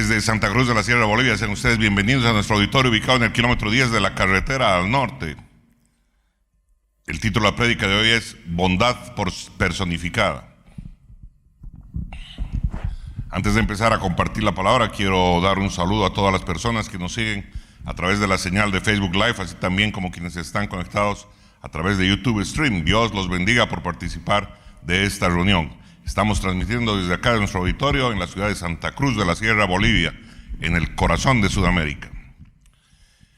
Desde Santa Cruz de la Sierra, Bolivia, sean ustedes bienvenidos a nuestro auditorio ubicado en el kilómetro 10 de la carretera al norte. El título de la prédica de hoy es Bondad personificada. Antes de empezar a compartir la palabra, quiero dar un saludo a todas las personas que nos siguen a través de la señal de Facebook Live, así también como quienes están conectados a través de YouTube Stream. Dios los bendiga por participar de esta reunión. Estamos transmitiendo desde acá de nuestro auditorio en la ciudad de Santa Cruz de la Sierra, Bolivia, en el corazón de Sudamérica.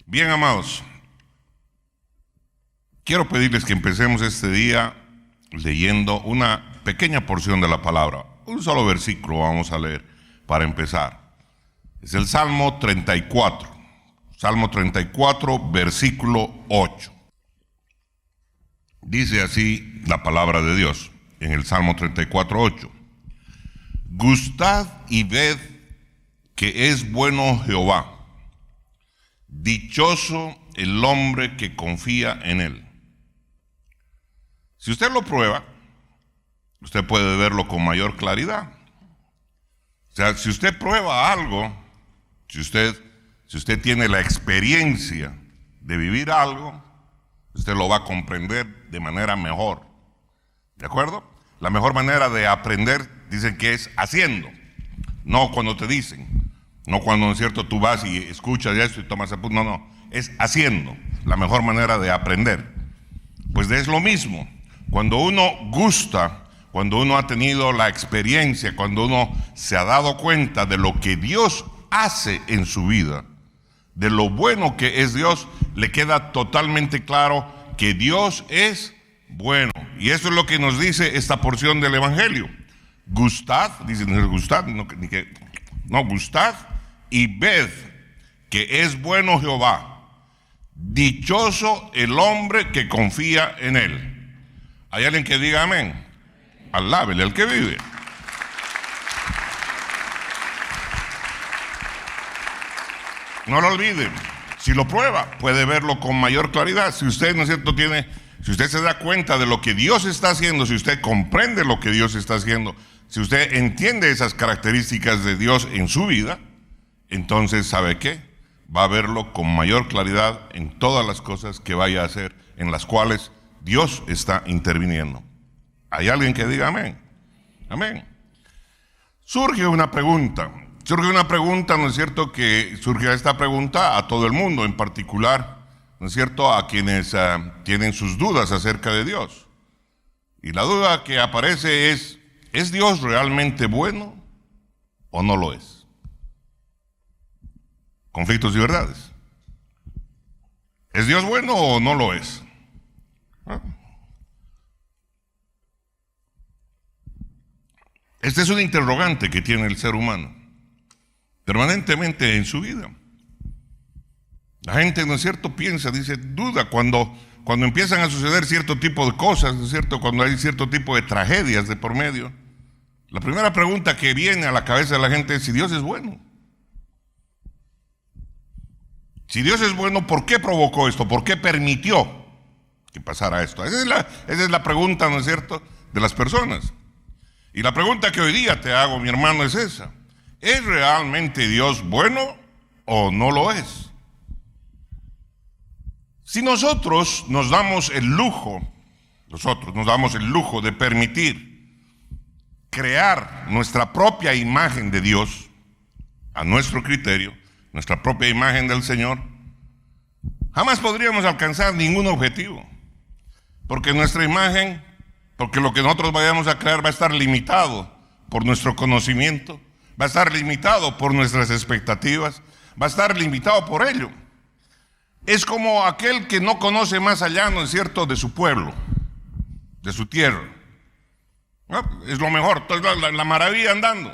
Bien, amados, quiero pedirles que empecemos este día leyendo una pequeña porción de la palabra. Un solo versículo vamos a leer para empezar. Es el Salmo 34. Salmo 34, versículo 8. Dice así la palabra de Dios en el Salmo 34, 8. Gustad y ved que es bueno Jehová. Dichoso el hombre que confía en él. Si usted lo prueba, usted puede verlo con mayor claridad. O sea, si usted prueba algo, si usted tiene la experiencia de vivir algo, usted lo va a comprender de manera mejor. ¿De acuerdo? La mejor manera de aprender, dicen que es haciendo. No cuando te dicen. No cuando, ¿no es cierto?, tú vas y escuchas esto y tomas apuntes. No. Es haciendo. La mejor manera de aprender. Pues es lo mismo. Cuando uno gusta, cuando uno ha tenido la experiencia, cuando uno se ha dado cuenta de lo que Dios hace en su vida, de lo bueno que es Dios, le queda totalmente claro que Dios es bueno. Y eso es lo que nos dice esta porción del Evangelio. Gustad, dice, no gustad, gustad y ved que es bueno Jehová. Dichoso el hombre que confía en él. ¿Hay alguien que diga amén? Alábele al que vive. No lo olviden. Si lo prueba, puede verlo con mayor claridad. Si usted, ¿no es cierto?, si usted se da cuenta de lo que Dios está haciendo, si usted comprende lo que Dios está haciendo, si usted entiende esas características de Dios en su vida, entonces, ¿sabe qué? Va a verlo con mayor claridad en todas las cosas que vaya a hacer, en las cuales Dios está interviniendo. ¿Hay alguien que diga amén? Amén. Surge una pregunta, ¿no es cierto?, que surge esta pregunta a todo el mundo, en particular, ¿no es cierto?, a quienes tienen sus dudas acerca de Dios. Y la duda que aparece ¿es Dios realmente bueno o no lo es? Conflictos y verdades. ¿Es Dios bueno o no lo es? Este es un interrogante que tiene el ser humano permanentemente en su vida. La gente, ¿no es cierto?, piensa, dice, duda cuando empiezan a suceder cierto tipo de cosas, ¿no es cierto?, cuando hay cierto tipo de tragedias de por medio. La primera pregunta que viene a la cabeza de la gente es si Dios es bueno. Si Dios es bueno, ¿por qué provocó esto? ¿Por qué permitió que pasara esto? Esa es la pregunta, ¿no es cierto?, de las personas. Y la pregunta que hoy día te hago, mi hermano, es esa. ¿Es realmente Dios bueno o no lo es? Si nosotros nos damos el lujo de permitir crear nuestra propia imagen de Dios, a nuestro criterio, nuestra propia imagen del Señor, jamás podríamos alcanzar ningún objetivo. Porque nuestra imagen, porque lo que nosotros vayamos a crear va a estar limitado por nuestro conocimiento, va a estar limitado por nuestras expectativas, va a estar limitado por ello. Es como aquel que no conoce más allá, ¿no es cierto?, de su pueblo, de su tierra. ¿No? Es lo mejor, la maravilla andando.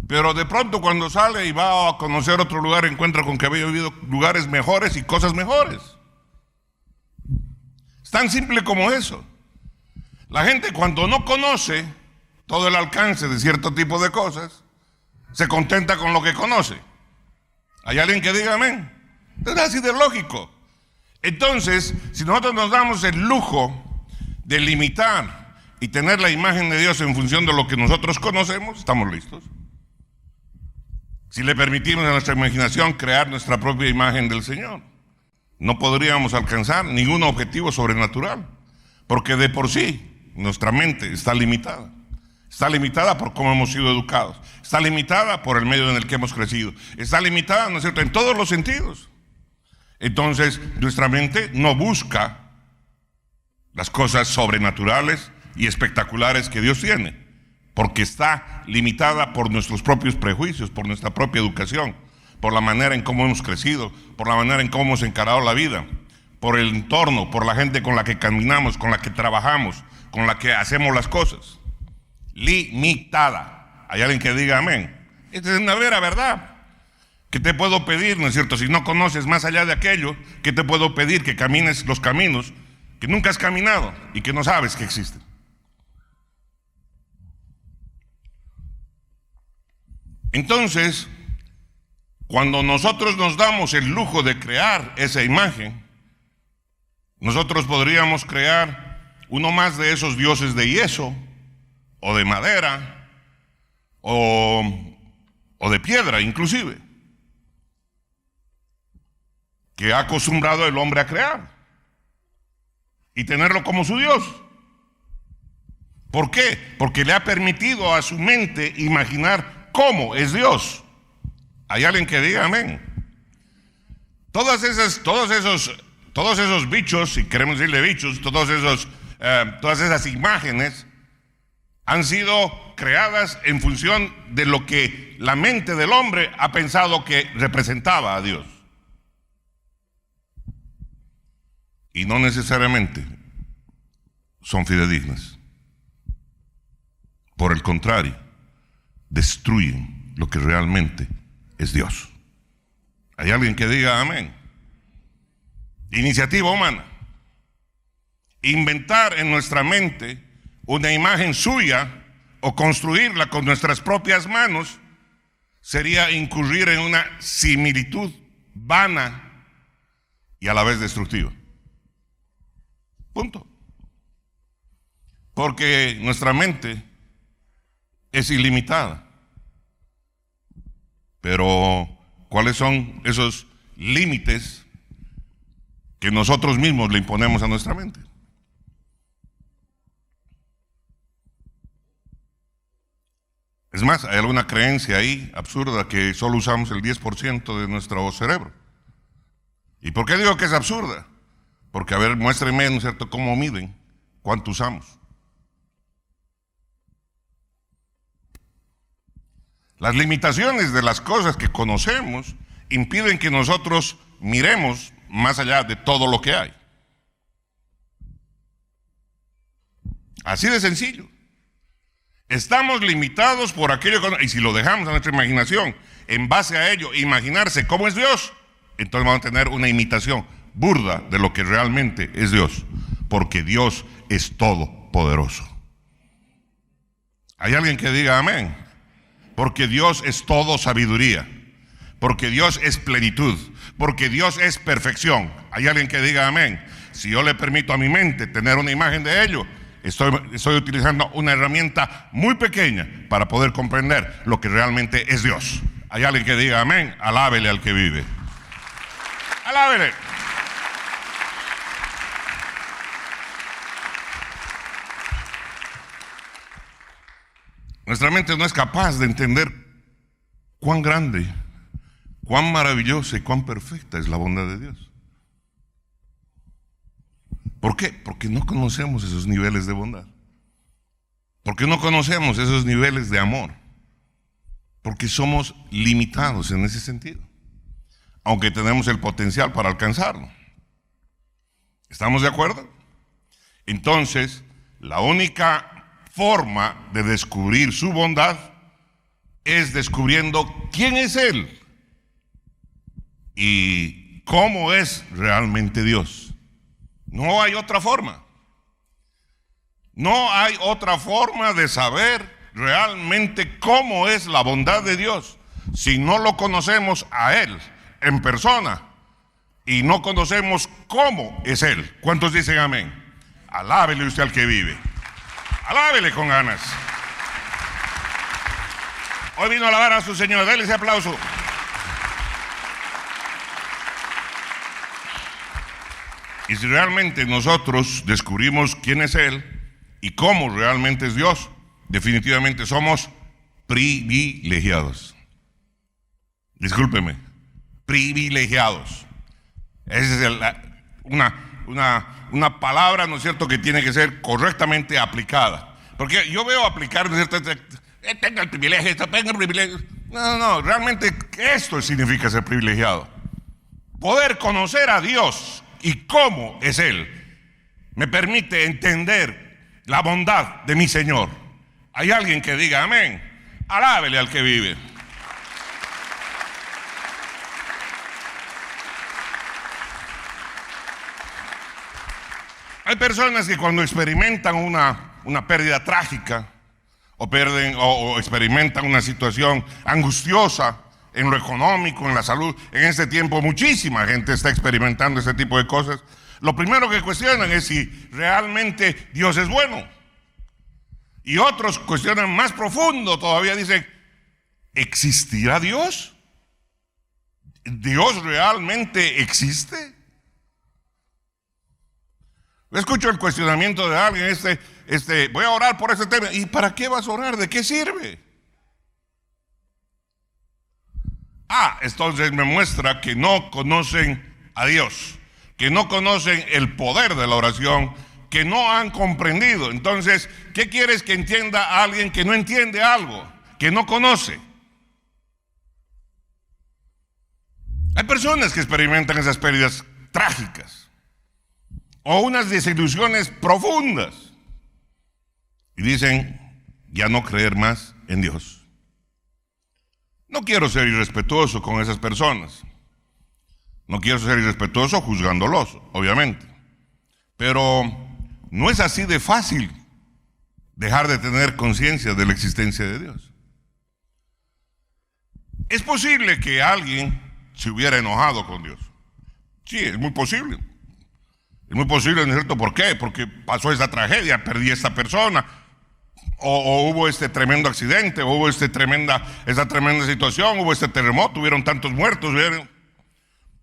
Pero de pronto cuando sale y va a conocer otro lugar, encuentra con que había vivido lugares mejores y cosas mejores. Es tan simple como eso. La gente, cuando no conoce todo el alcance de cierto tipo de cosas, se contenta con lo que conoce. ¿Hay alguien que diga amén? Es así de lógico. Entonces, si nosotros nos damos el lujo de limitar y tener la imagen de Dios en función de lo que nosotros conocemos, estamos listos. si le permitimos a nuestra imaginación crear nuestra propia imagen del Señor. No podríamos alcanzar ningún objetivo sobrenatural, porque de por sí nuestra mente está limitada. Está limitada por cómo hemos sido educados. Está limitada por el medio en el que hemos crecido. Está limitada, ¿no es cierto?, en todos los sentidos. Entonces, nuestra mente no busca las cosas sobrenaturales y espectaculares que Dios tiene, porque está limitada por nuestros propios prejuicios, por nuestra propia educación, por la manera en cómo hemos crecido, por la manera en cómo hemos encarado la vida, por el entorno, por la gente con la que caminamos, con la que trabajamos, con la que hacemos las cosas. Limitada. ¿Hay alguien que diga amén? Esta es una vera verdad. ¿Qué te puedo pedir, no es cierto? Si no conoces más allá de aquello, ¿qué te puedo pedir? Que camines los caminos que nunca has caminado y que no sabes que existen. Entonces, cuando nosotros nos damos el lujo de crear esa imagen, nosotros podríamos crear uno más de esos dioses de yeso, o de madera, o de piedra inclusive, que ha acostumbrado el hombre a crear y tenerlo como su Dios. ¿Por qué? Porque le ha permitido a su mente imaginar cómo es Dios. ¿Hay alguien que diga amén? Todos esos bichos, si queremos decirle bichos, todas esas imágenes han sido creadas en función de lo que la mente del hombre ha pensado que representaba a Dios. Y no necesariamente son fidedignas. Por el contrario, destruyen lo que realmente es Dios. ¿Hay alguien que diga amén? Iniciativa humana. Inventar en nuestra mente una imagen suya o construirla con nuestras propias manos sería incurrir en una similitud vana y a la vez destructiva. Punto. Porque nuestra mente es ilimitada. Pero, ¿cuáles son esos límites que nosotros mismos le imponemos a nuestra mente? Es más, hay alguna creencia ahí absurda que solo usamos el 10% de nuestro cerebro. ¿Y por qué digo que es absurda? Porque, a ver, muéstrenme, ¿no es cierto?, cómo miden, cuánto usamos. Las limitaciones de las cosas que conocemos impiden que nosotros miremos más allá de todo lo que hay. Así de sencillo. Estamos limitados por aquello que, y si lo dejamos a nuestra imaginación, en base a ello, imaginarse cómo es Dios, entonces vamos a tener una imitación burda de lo que realmente es Dios, porque Dios es todopoderoso. ¿Hay alguien que diga amén? Porque Dios es todo sabiduría, porque Dios es plenitud, porque Dios es perfección. ¿Hay alguien que diga amén? Si yo le permito a mi mente tener una imagen de ello, estoy utilizando una herramienta muy pequeña para poder comprender lo que realmente es Dios. ¿Hay alguien que diga amén? Alábele al que vive. Alábele. Nuestra mente no es capaz de entender cuán grande, cuán maravillosa y cuán perfecta es la bondad de Dios. ¿Por qué? Porque no conocemos esos niveles de bondad. Porque no conocemos esos niveles de amor. Porque somos limitados en ese sentido, aunque tenemos el potencial para alcanzarlo. ¿Estamos de acuerdo? Entonces, la única forma de descubrir su bondad es descubriendo quién es Él y cómo es realmente Dios. No hay otra forma. No hay otra forma de saber realmente cómo es la bondad de Dios si no lo conocemos a Él en persona y no conocemos cómo es Él. ¿Cuántos dicen amén? Alábele usted al que vive. Alábele con ganas. Hoy vino a alabar a su Señor. Denle ese aplauso. Y si realmente nosotros descubrimos quién es Él y cómo realmente es Dios, definitivamente somos privilegiados. Discúlpeme, privilegiados. Esa es una palabra, ¿no es cierto?, que tiene que ser correctamente aplicada. Porque yo veo aplicar, ¿no es cierto?, tenga el privilegio, tenga el privilegio. No, realmente esto significa ser privilegiado. Poder conocer a Dios y cómo es Él me permite entender la bondad de mi Señor. Hay alguien que diga amén. Alábele al que vive. Hay personas que cuando experimentan una pérdida trágica o experimentan una situación angustiosa en lo económico, en la salud, en este tiempo muchísima gente está experimentando ese tipo de cosas. Lo primero que cuestionan es si realmente Dios es bueno. Y otros cuestionan más profundo todavía, dicen, ¿existirá Dios? ¿Dios realmente existe? Escucho el cuestionamiento de alguien, voy a orar por ese tema. ¿Y para qué vas a orar? ¿De qué sirve? Entonces me muestra que no conocen a Dios, que no conocen el poder de la oración, que no han comprendido. Entonces, ¿qué quieres que entienda a alguien que no entiende algo, que no conoce? Hay personas que experimentan esas pérdidas trágicas o unas desilusiones profundas y dicen, ya no creer más en Dios. No quiero ser irrespetuoso con esas personas. No quiero ser irrespetuoso juzgándolos, obviamente. Pero no es así de fácil dejar de tener conciencia de la existencia de Dios. Es posible que alguien se hubiera enojado con Dios. Sí, es muy posible. Es muy posible, ¿no es cierto? ¿Por qué? Porque pasó esta tragedia, perdí a esta persona. O hubo este tremendo accidente, o hubo esta tremenda situación, hubo este terremoto, hubieron tantos muertos.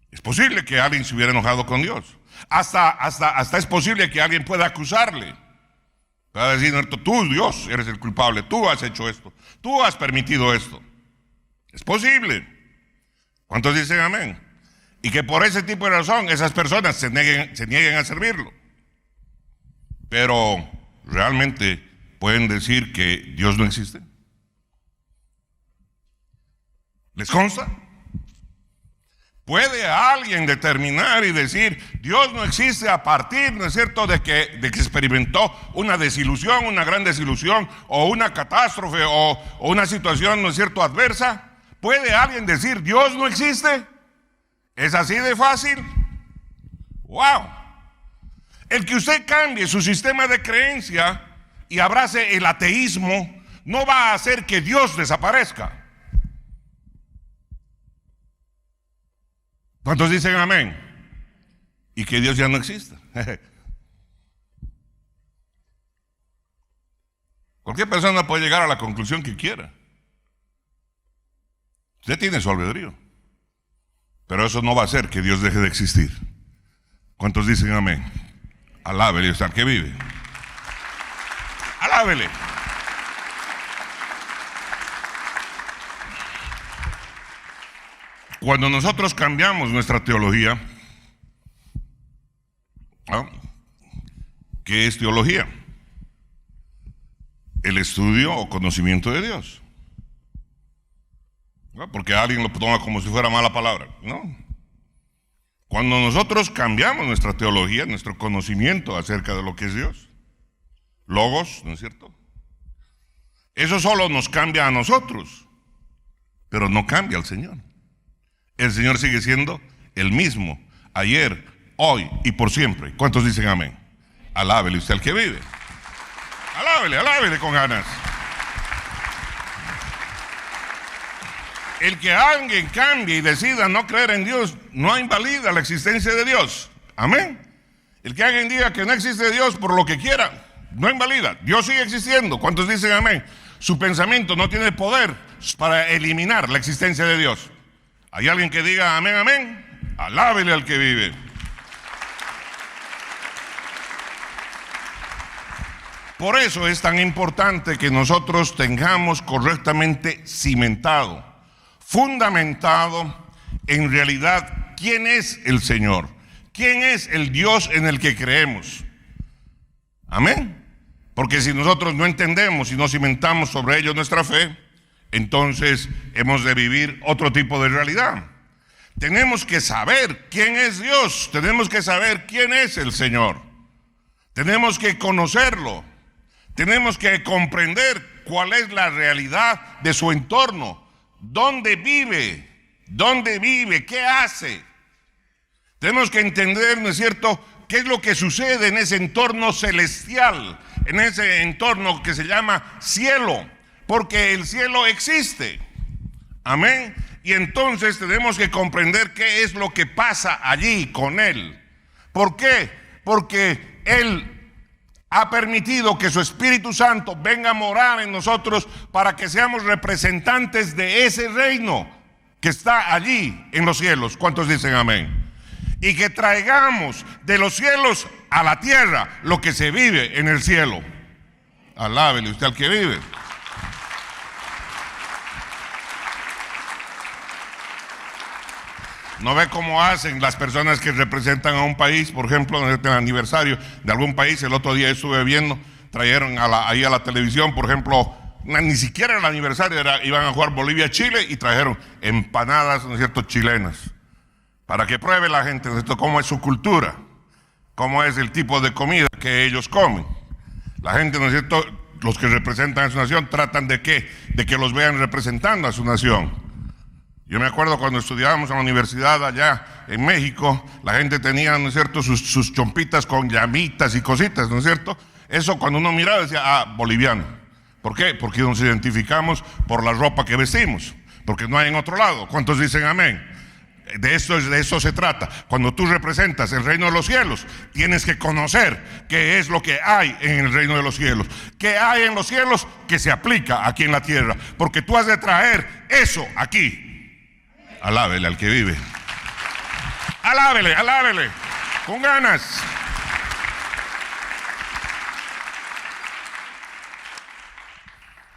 Es posible que alguien se hubiera enojado con Dios. Hasta es posible que alguien pueda acusarle. Pueda decir, tú, Dios, eres el culpable, tú has hecho esto, tú has permitido esto. Es posible. ¿Cuántos dicen amén? Y que por ese tipo de razón esas personas se nieguen a servirlo. Pero realmente pueden decir que Dios no existe. ¿Les consta? ¿Puede alguien determinar y decir Dios no existe a partir, ¿no es cierto?, de que experimentó una desilusión, una gran desilusión, o una catástrofe, o una situación, ¿no es cierto?, adversa? ¿Puede alguien decir Dios no existe? ¿Es así de fácil? ¡Wow! El que usted cambie su sistema de creencia y abrace el ateísmo no va a hacer que Dios desaparezca. ¿Cuántos dicen amén? Y que Dios ya no exista. Cualquier persona puede llegar a la conclusión que quiera. Usted tiene su albedrío. Pero eso no va a hacer que Dios deje de existir. ¿Cuántos dicen amén? Alábele al que vive. Alábele. Cuando nosotros cambiamos nuestra teología, ¿no? ¿Qué es teología? El estudio o conocimiento de Dios. ¿No? Porque alguien lo toma como si fuera mala palabra, ¿no? Cuando nosotros cambiamos nuestra teología, nuestro conocimiento acerca de lo que es Dios, logos, ¿no es cierto? Eso solo nos cambia a nosotros, pero no cambia al Señor. El Señor sigue siendo el mismo, ayer, hoy y por siempre. ¿Cuántos dicen amén? Alábele usted al que vive. Alábele con ganas. El que alguien cambie y decida no creer en Dios no invalida la existencia de Dios. Amén. El que alguien diga que no existe Dios por lo que quiera, no invalida. Dios sigue existiendo. ¿Cuántos dicen amén? Su pensamiento no tiene poder para eliminar la existencia de Dios. ¿Hay alguien que diga amén, amén? Alábele al que vive. Por eso es tan importante que nosotros tengamos correctamente cimentado, fundamentado en realidad quién es el Señor, quién es el Dios en el que creemos. Amén. Porque si nosotros no entendemos y no cimentamos sobre ello nuestra fe, entonces hemos de vivir otro tipo de realidad. Tenemos que saber quién es Dios, tenemos que saber quién es el Señor, tenemos que conocerlo. Tenemos que comprender cuál es la realidad de su entorno, dónde vive, qué hace. Tenemos que entender, ¿no es cierto?, qué es lo que sucede en ese entorno celestial, en ese entorno que se llama cielo, porque el cielo existe. Amén. Y entonces tenemos que comprender qué es lo que pasa allí con Él. ¿Por qué? Porque Él ha permitido que su Espíritu Santo venga a morar en nosotros para que seamos representantes de ese reino que está allí en los cielos. ¿Cuántos dicen amén? Y que traigamos de los cielos a la tierra lo que se vive en el cielo. Alábele usted al que vive. ¿No ve cómo hacen las personas que representan a un país? Por ejemplo, en el aniversario de algún país, el otro día estuve viendo, trajeron ahí a la televisión, por ejemplo, ni siquiera el aniversario, iban a jugar Bolivia-Chile y trajeron empanadas, ¿no es cierto?, chilenas, para que pruebe la gente, ¿no es cierto?, cómo es su cultura, cómo es el tipo de comida que ellos comen. La gente, ¿no es cierto?, los que representan a su nación tratan de que los vean representando a su nación. Yo me acuerdo cuando estudiábamos en la universidad allá en México, la gente tenía, ¿no es cierto?, sus chompitas con llamitas y cositas, ¿no es cierto? Eso cuando uno miraba decía, boliviano. ¿Por qué? Porque nos identificamos por la ropa que vestimos, porque no hay en otro lado. ¿Cuántos dicen amén? De eso se trata. Cuando tú representas el reino de los cielos, tienes que conocer qué es lo que hay en el reino de los cielos. ¿Qué hay en los cielos que se aplica aquí en la tierra? Porque tú has de traer eso aquí. Alábele al que vive. Alábele, alábele, con ganas.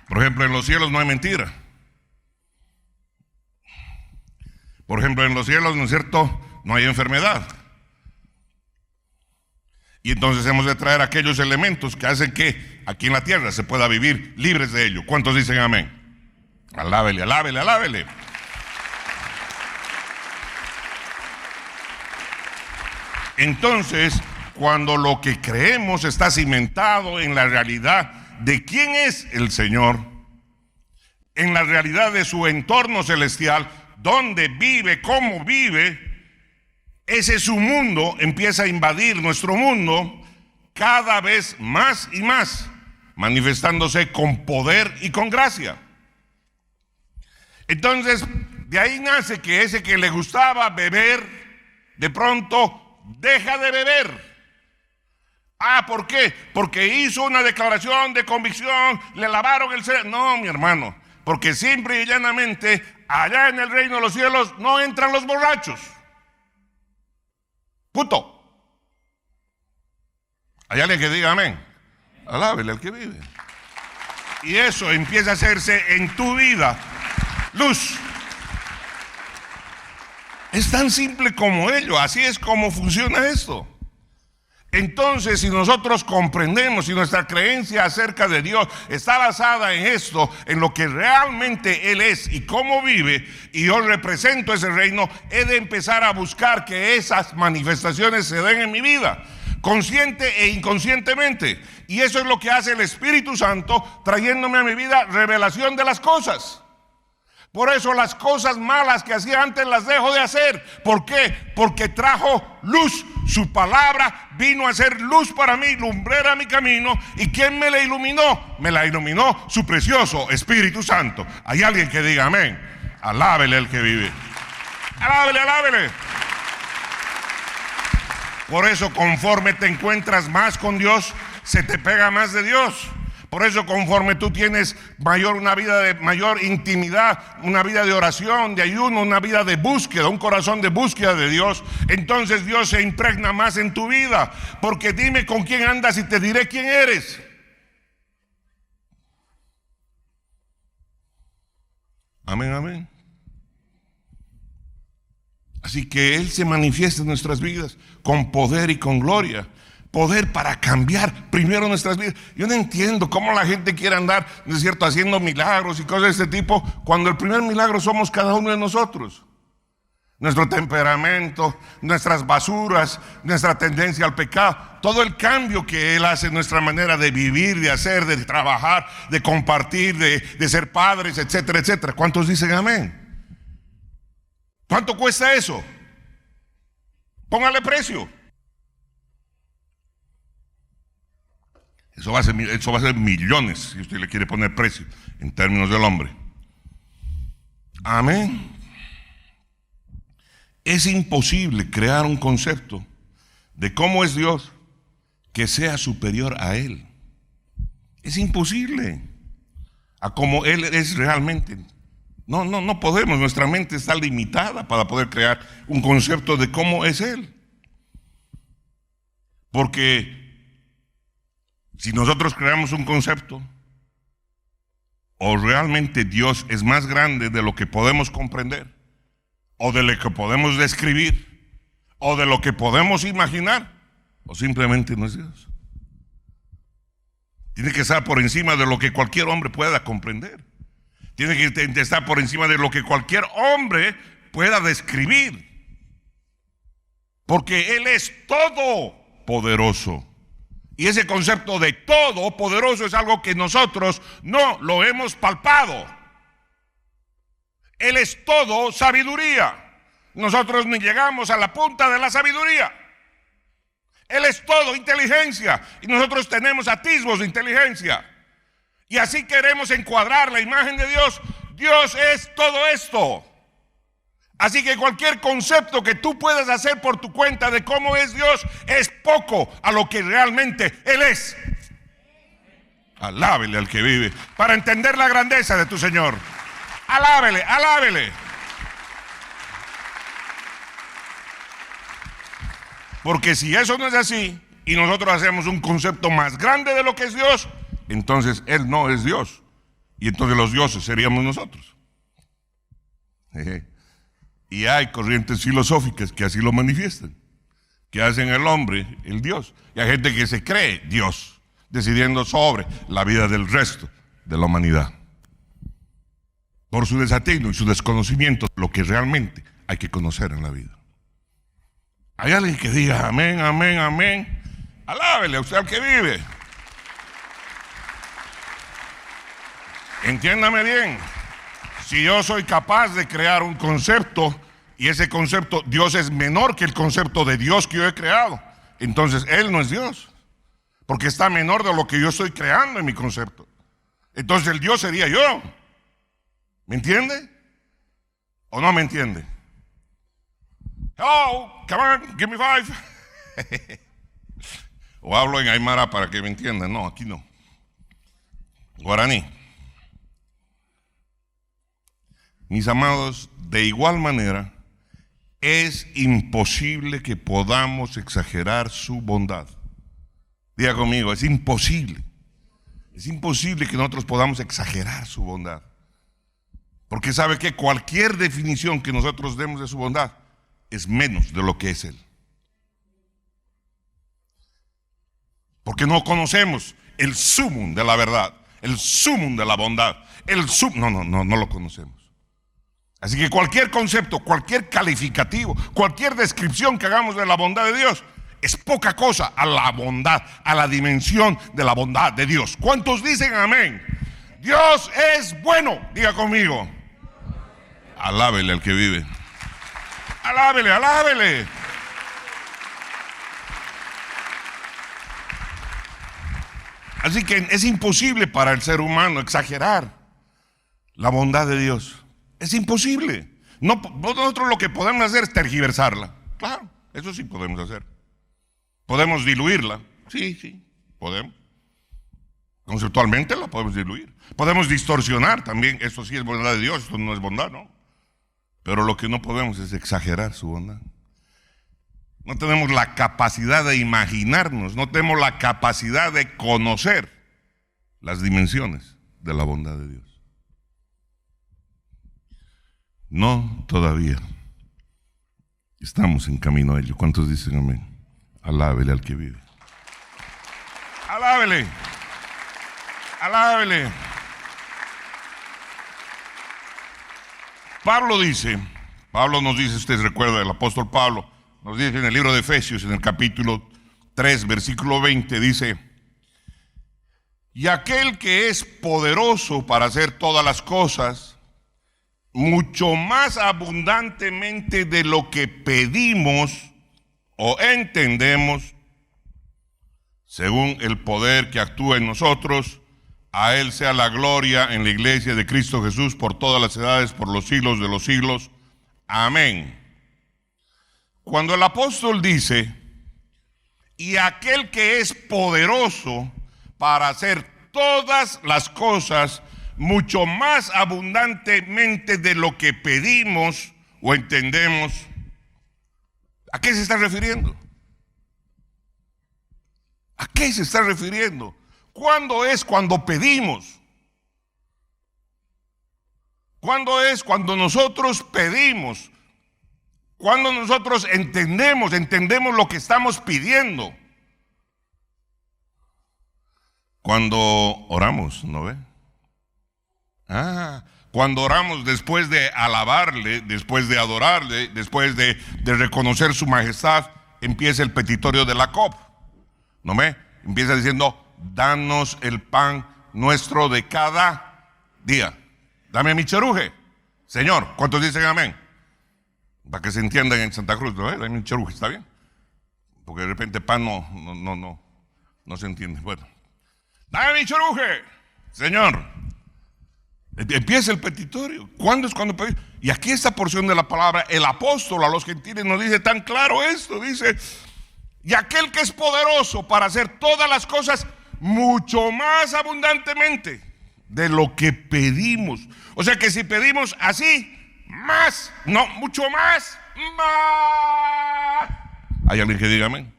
Por ejemplo, en los cielos no hay mentira. Por ejemplo, en los cielos, ¿no es cierto?, no hay enfermedad. Y entonces hemos de traer aquellos elementos que hacen que aquí en la tierra se pueda vivir libres de ello. ¿Cuántos dicen amén? Alábele, alábele, alábele. Entonces, cuando lo que creemos está cimentado en la realidad de quién es el Señor, en la realidad de su entorno celestial, dónde vive, cómo vive, ese su mundo empieza a invadir nuestro mundo cada vez más y más, manifestándose con poder y con gracia. Entonces, de ahí nace que ese que le gustaba beber, de pronto deja de beber. ¿Por qué? Porque hizo una declaración de convicción, le lavaron el cerebro. No, mi hermano, porque simple y llanamente allá en el reino de los cielos no entran los borrachos. Punto. ¿Hay alguien que diga amén? Alábele al que vive. Y eso empieza a hacerse en tu vida luz. Es tan simple como ello, así es como funciona esto. Entonces, si nosotros comprendemos, si nuestra creencia acerca de Dios está basada en esto, en lo que realmente Él es y cómo vive, y yo represento ese reino, he de empezar a buscar que esas manifestaciones se den en mi vida, consciente e inconscientemente. Y eso es lo que hace el Espíritu Santo, trayéndome a mi vida revelación de las cosas. Por eso las cosas malas que hacía antes las dejo de hacer. ¿Por qué? Porque trajo luz. Su palabra vino a ser luz para mí, lumbrera mi camino. ¿Y quién me la iluminó? Me la iluminó su precioso Espíritu Santo. ¿Hay alguien que diga amén? Alábele el que vive. Alábele, alábele. Por eso, conforme te encuentras más con Dios, se te pega más de Dios. Por eso, conforme tú tienes una vida de mayor intimidad, una vida de oración, de ayuno, una vida de búsqueda, un corazón de búsqueda de Dios, entonces Dios se impregna más en tu vida. Porque dime con quién andas y te diré quién eres. Amén, amén. Así que Él se manifiesta en nuestras vidas con poder y con gloria. Poder para cambiar primero nuestras vidas. Yo no entiendo cómo la gente quiere andar, ¿no es cierto?, haciendo milagros y cosas de este tipo, cuando el primer milagro somos cada uno de nosotros. Nuestro temperamento, nuestras basuras, nuestra tendencia al pecado, todo el cambio que Él hace en nuestra manera de vivir, de hacer, de trabajar, de compartir, de ser padres, etcétera, etcétera. ¿Cuántos dicen amén? ¿Cuánto cuesta eso? Póngale precio. Eso va a ser millones, si usted le quiere poner precio en términos del hombre. Amén. Es imposible crear un concepto de cómo es Dios que sea superior a Él. Es imposible a cómo Él es realmente. No podemos, nuestra mente está limitada para poder crear un concepto de cómo es Él. Porque si nosotros creamos un concepto, o realmente Dios es más grande de lo que podemos comprender, o de lo que podemos describir, o de lo que podemos imaginar, o simplemente no es Dios. Tiene que estar por encima de lo que cualquier hombre pueda comprender. Tiene que estar por encima de lo que cualquier hombre pueda describir. Porque Él es todopoderoso. Y ese concepto de todopoderoso es algo que nosotros no lo hemos palpado. Él es todo sabiduría. Nosotros ni llegamos a la punta de la sabiduría. Él es todo inteligencia. Y nosotros tenemos atisbos de inteligencia. Y así queremos encuadrar la imagen de Dios. Dios es todo esto. Así que cualquier concepto que tú puedas hacer por tu cuenta de cómo es Dios es poco a lo que realmente Él es. Alábele al que vive para entender la grandeza de tu Señor. Alábele, alábele. Porque si eso no es así y nosotros hacemos un concepto más grande de lo que es Dios, entonces Él no es Dios. Y entonces los dioses seríamos nosotros. Y hay corrientes filosóficas que así lo manifiestan, que hacen el hombre el Dios. Y hay gente que se cree Dios, decidiendo sobre la vida del resto de la humanidad, por su desatino y su desconocimiento de lo que realmente hay que conocer en la vida. Hay alguien que diga amén, amén, amén. Alábele a usted al que vive. Entiéndame bien. Si yo soy capaz de crear un concepto y ese concepto, Dios es menor que el concepto de Dios que yo he creado, entonces Él no es Dios, porque está menor de lo que yo estoy creando en mi concepto. Entonces el Dios sería yo. ¿Me entiende? ¿O no me entiende? Hello, come on, give me 5. O hablo en Aymara para que me entiendan. No, aquí no. Guaraní. Mis amados, de igual manera, es imposible que podamos exagerar su bondad. Diga conmigo, es imposible. Es imposible que nosotros podamos exagerar su bondad. Porque sabe que cualquier definición que nosotros demos de su bondad es menos de lo que es Él. Porque no conocemos el sumum de la verdad, el sumum de la bondad, no lo conocemos. Así que cualquier concepto, cualquier calificativo, cualquier descripción que hagamos de la bondad de Dios es poca cosa a la bondad, a la dimensión de la bondad de Dios. ¿Cuántos dicen amén? Dios es bueno. Diga conmigo. Alábele al que vive. Alábele, alábele. Así que es imposible para el ser humano exagerar la bondad de Dios. Es imposible. Nosotros lo que podemos hacer es tergiversarla. Claro, eso sí podemos hacer. Podemos diluirla. Sí, podemos. Conceptualmente la podemos diluir. Podemos distorsionar también. Esto sí es bondad de Dios, esto no es bondad, ¿no? Pero lo que no podemos es exagerar su bondad. No tenemos la capacidad de imaginarnos, no tenemos la capacidad de conocer las dimensiones de la bondad de Dios. No todavía. Estamos en camino a ello. ¿Cuántos dicen amén? Alábele al que vive. Alábele. Alábele. Pablo nos dice, usted recuerda, el apóstol Pablo, nos dice en el libro de Efesios, en el capítulo 3, versículo 20, dice: y aquel que es poderoso para hacer todas las cosas, mucho más abundantemente de lo que pedimos o entendemos, según el poder que actúa en nosotros, a Él sea la gloria en la iglesia de Cristo Jesús por todas las edades, por los siglos de los siglos. Amén. Cuando el apóstol dice, y aquel que es poderoso para hacer todas las cosas, mucho más abundantemente de lo que pedimos o entendemos, ¿a qué se está refiriendo? ¿A qué se está refiriendo? ¿Cuándo es cuando pedimos? ¿Cuándo es cuando nosotros pedimos? Cuando nosotros entendemos lo que estamos pidiendo. Cuando oramos, ¿no ve? Cuando oramos después de alabarle, después de adorarle, después de reconocer su majestad, empieza el petitorio de la COP, ¿no ve? Empieza diciendo: danos el pan nuestro de cada día. Dame mi cheruje. Señor, ¿cuántos dicen amén? Para que se entiendan en Santa Cruz, ¿no? Dame mi cheruje, ¿está bien? Porque de repente pan no se entiende. Bueno, dame mi cheruje, Señor. Empieza el petitorio. ¿Cuándo es cuando pedimos? Y aquí esta porción de la palabra, el apóstol a los gentiles nos dice tan claro esto. Dice: y aquel que es poderoso para hacer todas las cosas mucho más abundantemente de lo que pedimos. O sea que si pedimos así, más, no, mucho más. ¿Hay alguien que diga amén?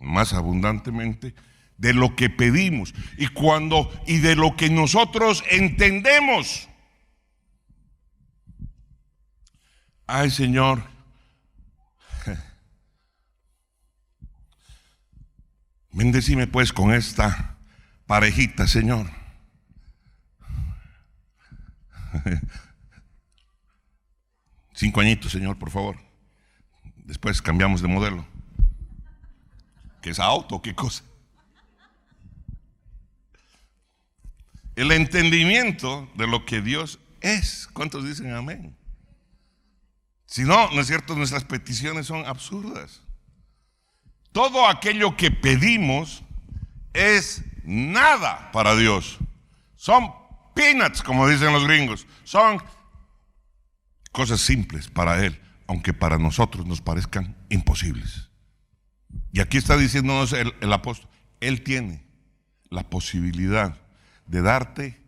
Más abundantemente de lo que pedimos y de lo que nosotros entendemos. Ay, Señor, bendecime pues con esta parejita, Señor. Cinco añitos, Señor, por favor. Después cambiamos de modelo. ¿Qué es auto? ¿Qué cosa? El entendimiento de lo que Dios es. ¿Cuántos dicen amén? Si no, no es cierto, nuestras peticiones son absurdas. Todo aquello que pedimos es nada para Dios. Son peanuts, como dicen los gringos. Son cosas simples para Él, aunque para nosotros nos parezcan imposibles. Y aquí está diciéndonos el apóstol: Él tiene la posibilidad de darte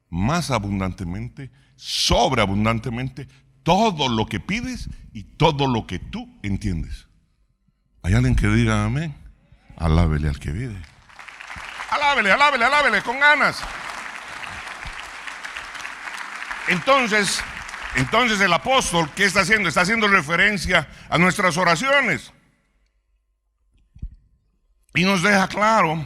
más abundantemente, sobreabundantemente, todo lo que pides y todo lo que tú entiendes. ¿Hay alguien que diga amén? Alábele al que vive. Alábele, alábele, alábele, con ganas. Entonces el apóstol, ¿qué está haciendo? Está haciendo referencia a nuestras oraciones. Y nos deja claro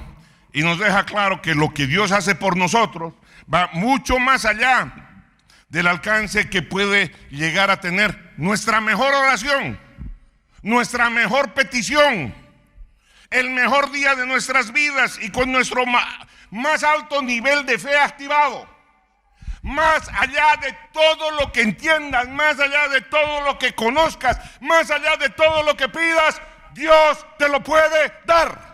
que lo que Dios hace por nosotros va mucho más allá del alcance que puede llegar a tener nuestra mejor oración, nuestra mejor petición, el mejor día de nuestras vidas y con nuestro más alto nivel de fe activado. Más allá de todo lo que entiendas, más allá de todo lo que conozcas, más allá de todo lo que pidas, Dios te lo puede dar.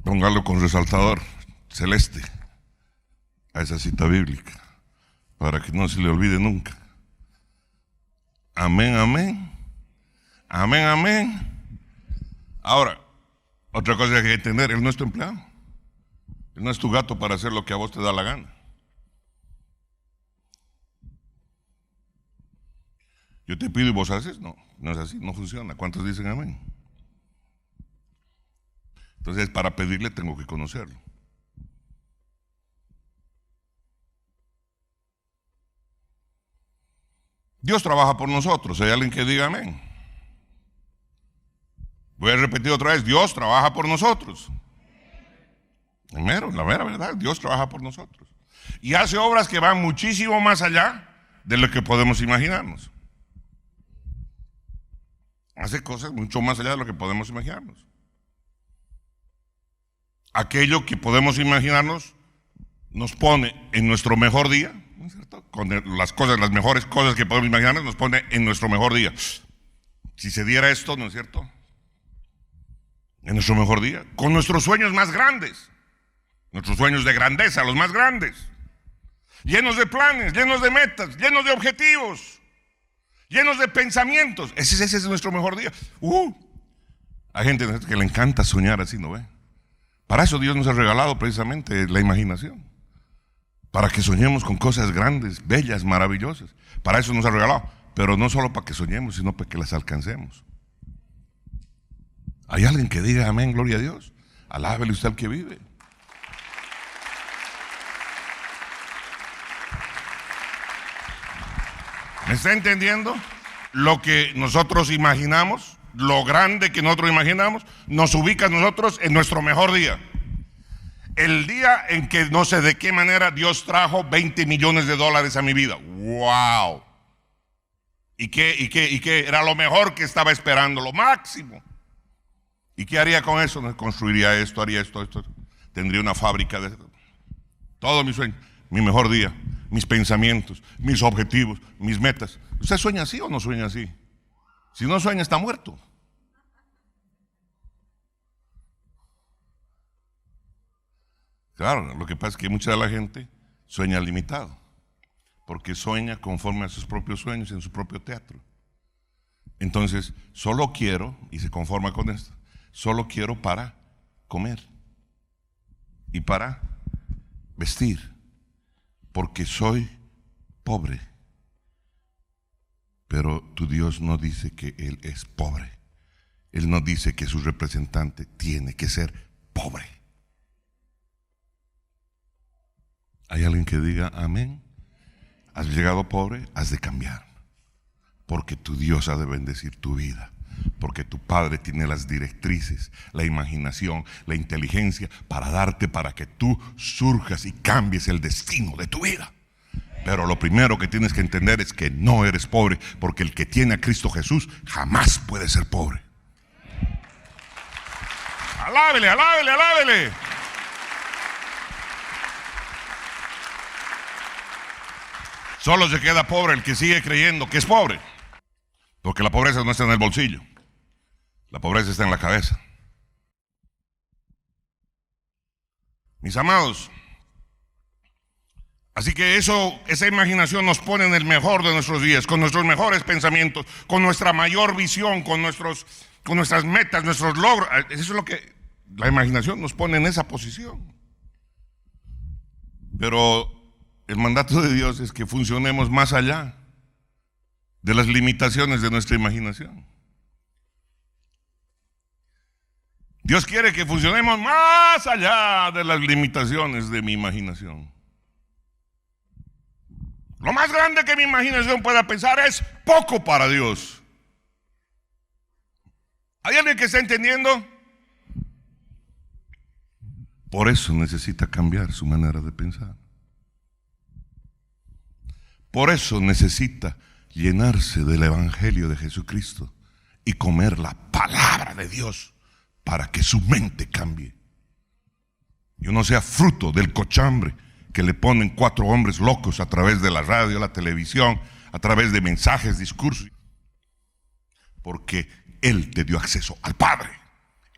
Póngalo con resaltador celeste a esa cita bíblica. para que no se le olvide nunca. Amén, amén. Amén, amén. Ahora, otra cosa que hay que entender, Él no es tu empleado. Él no es tu gato para hacer lo que a vos te da la gana. Yo te pido y vos haces. No, no es así, no funciona. ¿Cuántos dicen amén? Entonces, para pedirle tengo que conocerlo. Dios trabaja por nosotros. ¿Hay alguien que diga amén? Voy a repetir otra vez. Dios trabaja por nosotros. La mera verdad, Dios trabaja por nosotros. Y hace obras que van muchísimo más allá de lo que podemos imaginarnos. Hace cosas mucho más allá de lo que podemos imaginarnos. Aquello que podemos imaginarnos nos pone en nuestro mejor día, ¿no es cierto? Con las mejores cosas que podemos imaginarnos nos pone en nuestro mejor día. Si se diera esto, ¿no es cierto? En nuestro mejor día, con nuestros sueños más grandes, nuestros sueños de grandeza, los más grandes, llenos de planes, llenos de metas, llenos de objetivos, llenos de pensamientos. Ese es nuestro mejor día. Hay gente que le encanta soñar así, ¿no ve? Para eso Dios nos ha regalado precisamente la imaginación, para que soñemos con cosas grandes, bellas, maravillosas. Para eso nos ha regalado, pero no solo para que soñemos, sino para que las alcancemos. ¿Hay alguien que diga amén, gloria a Dios? Alábele usted al que vive. ¿Me está entendiendo? Lo que nosotros imaginamos, lo grande que nosotros imaginamos, nos ubica a nosotros en nuestro mejor día. El día en que no sé de qué manera Dios trajo $20 millones a mi vida. ¡Wow! ¿Y qué? Era lo mejor que estaba esperando, lo máximo. ¿Y qué haría con eso? Construiría esto, haría esto. Tendría una fábrica de todo mi sueño, mi mejor día, mis pensamientos, mis objetivos, mis metas. ¿Usted sueña así o no sueña así? Si no sueña, está muerto. Claro, lo que pasa es que mucha de la gente sueña limitado, porque sueña conforme a sus propios sueños en su propio teatro. Entonces, solo quiero, y se conforma con esto, solo quiero para comer y para vestir, porque soy pobre. Pero tu Dios no dice que Él es pobre. Él no dice que su representante tiene que ser pobre. ¿Hay alguien que diga amén? ¿Has llegado pobre? Has de cambiar, porque tu Dios ha de bendecir tu vida, porque tu Padre tiene las directrices, la imaginación, la inteligencia para darte, para que tú surjas y cambies el destino de tu vida. Pero lo primero que tienes que entender es que no eres pobre, porque el que tiene a Cristo Jesús jamás puede ser pobre. Alábele, alábele, alábele. Solo se queda pobre el que sigue creyendo que es pobre, porque la pobreza no está en el bolsillo, la pobreza está en la cabeza. Mis amados, así que esa imaginación nos pone en el mejor de nuestros días, con nuestros mejores pensamientos, con nuestra mayor visión, con nuestras metas, nuestros logros. Eso es lo que la imaginación nos pone en esa posición. Pero el mandato de Dios es que funcionemos más allá de las limitaciones de nuestra imaginación. Dios quiere que funcionemos más allá de las limitaciones de mi imaginación. Lo más grande que mi imaginación pueda pensar es poco para Dios. ¿Hay alguien que está entendiendo? Por eso necesita cambiar su manera de pensar. Por eso necesita llenarse del Evangelio de Jesucristo y comer la palabra de Dios para que su mente cambie. Y no sea fruto del cochambre que le ponen 4 hombres locos a través de la radio, la televisión, a través de mensajes, discursos. Porque Él te dio acceso al Padre.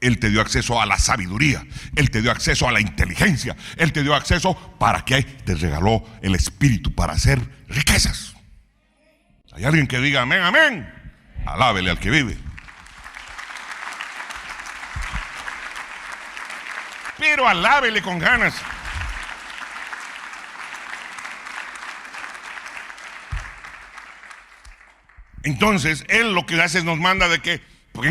Él te dio acceso a la sabiduría, Él te dio acceso a la inteligencia, Él te dio acceso para que te regaló el Espíritu para hacer riquezas. ¿Hay alguien que diga amén, amén? Alábele al que vive. Pero alábele con ganas. Entonces, Él lo que hace es nos manda de que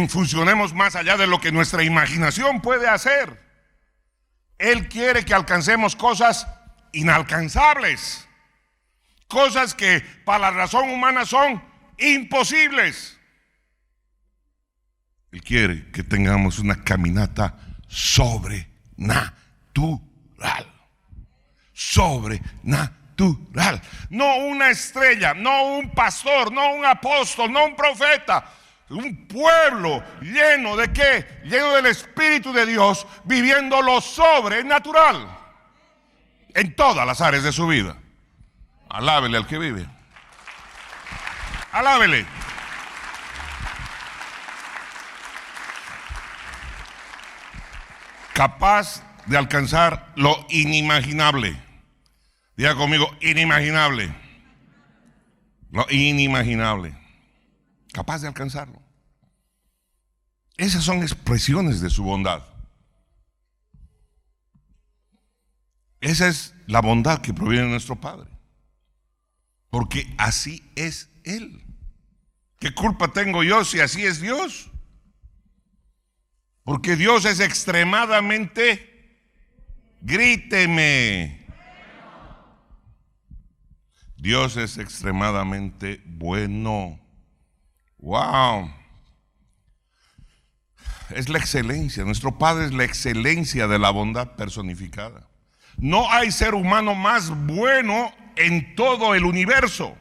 funcionemos más allá de lo que nuestra imaginación puede hacer. Él quiere que alcancemos cosas inalcanzables, cosas que para la razón humana son imposibles. Él quiere que tengamos una caminata sobrenatural. Sobrenatural. No una estrella, no un pastor, no un apóstol, no un profeta. Un pueblo lleno de ¿qué? Lleno del Espíritu de Dios, viviendo lo sobrenatural en todas las áreas de su vida. Alábele al que vive. Alábele. Capaz de alcanzar lo inimaginable. Diga conmigo, inimaginable. Lo inimaginable. Capaz de alcanzarlo. Esas son expresiones de su bondad. Esa es la bondad que proviene de nuestro Padre. Porque así es Él. ¿Qué culpa tengo yo si así es Dios? Porque Dios es extremadamente, gríteme. Dios es extremadamente bueno. Wow. Es la excelencia. Nuestro Padre es la excelencia de la bondad personificada. No hay ser humano más bueno en todo el universo.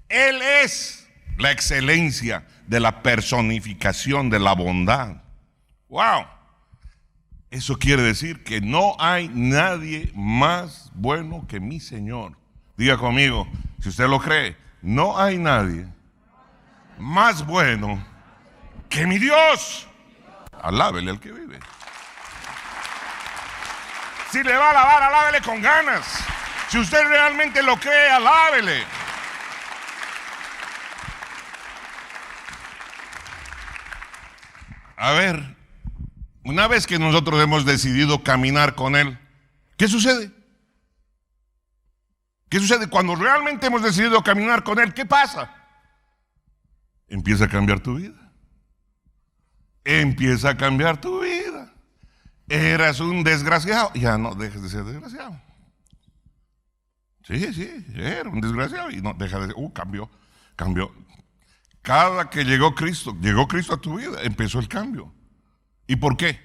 Él es la excelencia de la personificación de la bondad. Wow. Eso quiere decir que no hay nadie más bueno que mi Señor. Diga conmigo, si usted lo cree, no hay nadie más bueno que mi Dios. Alábele al que vive. Si le va a alabar, alábele con ganas. Si usted realmente lo cree, alábele. A ver, una vez que nosotros hemos decidido caminar con Él, ¿qué sucede? ¿Qué sucede cuando realmente hemos decidido caminar con Él? ¿Qué pasa? Empieza a cambiar tu vida. Empieza a cambiar tu vida. Eras un desgraciado, ya no dejes de ser desgraciado. Sí, era un desgraciado y no deja de ser. Cambió. Cada que llegó Cristo a tu vida, empezó el cambio. ¿Y por qué?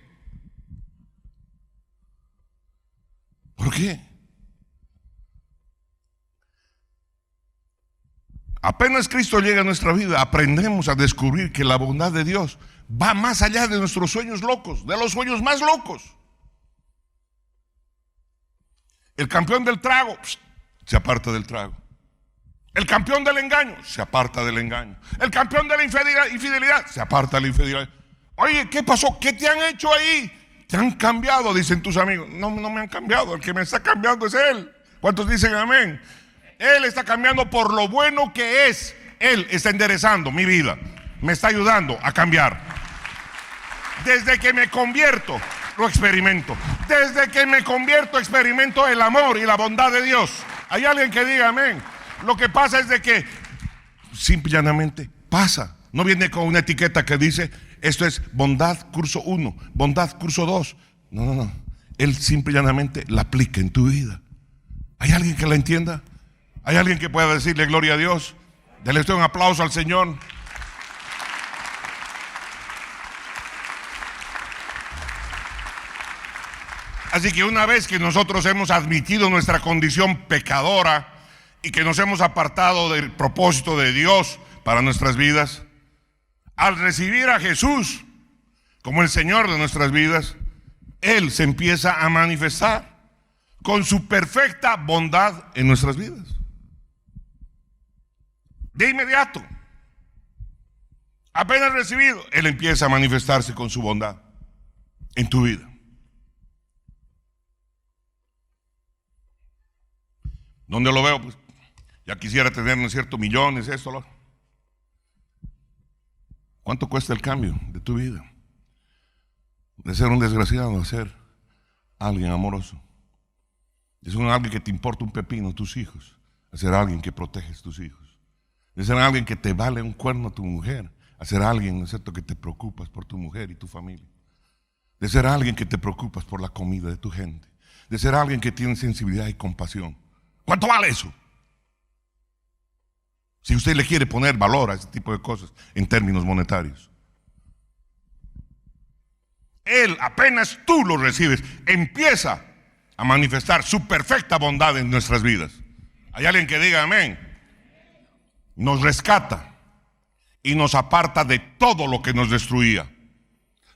¿Por qué? Apenas Cristo llega a nuestra vida, aprendemos a descubrir que la bondad de Dios va más allá de nuestros sueños locos, de los sueños más locos. El campeón del trago se aparta del trago. El campeón del engaño se aparta del engaño. El campeón de la infidelidad se aparta de la infidelidad. Oye, ¿qué pasó? ¿Qué te han hecho ahí? Te han cambiado, dicen tus amigos. No me han cambiado, el que me está cambiando es Él. ¿Cuántos dicen amén? Él está cambiando por lo bueno que es. Él está enderezando mi vida. Me está ayudando a cambiar. Desde que me convierto, lo experimento. Desde que me convierto, experimento el amor y la bondad de Dios. ¿Hay alguien que diga amén? Lo que pasa es de que simple y llanamente pasa. No viene con una etiqueta que dice esto es bondad curso 1, bondad curso 2. No. Él simple y llanamente la aplica en tu vida. ¿Hay alguien que la entienda? ¿Hay alguien que pueda decirle gloria a Dios? Dele usted un aplauso al Señor. Así que una vez que nosotros hemos admitido nuestra condición pecadora y que nos hemos apartado del propósito de Dios para nuestras vidas, al recibir a Jesús como el Señor de nuestras vidas, Él se empieza a manifestar con su perfecta bondad en nuestras vidas. De inmediato, apenas recibido, Él empieza a manifestarse con su bondad. en tu vida. ¿Dónde lo veo? Pues ya quisiera tener, ¿no es cierto?, millones, esto, lo. ¿Cuánto cuesta el cambio de tu vida? De ser un desgraciado a ser alguien amoroso. De ser alguien que te importa un pepino, tus hijos, a ser alguien que proteges tus hijos. De ser alguien que te vale un cuerno a tu mujer, a ser alguien, ¿no es cierto?, que te preocupas por tu mujer y tu familia. De ser alguien que te preocupas por la comida de tu gente. De ser alguien que tiene sensibilidad y compasión. ¿Cuánto vale eso? Si usted le quiere poner valor a ese tipo de cosas en términos monetarios. Él, apenas tú lo recibes, empieza a manifestar su perfecta bondad en nuestras vidas. Hay alguien que diga amén. Nos rescata y nos aparta de todo lo que nos destruía.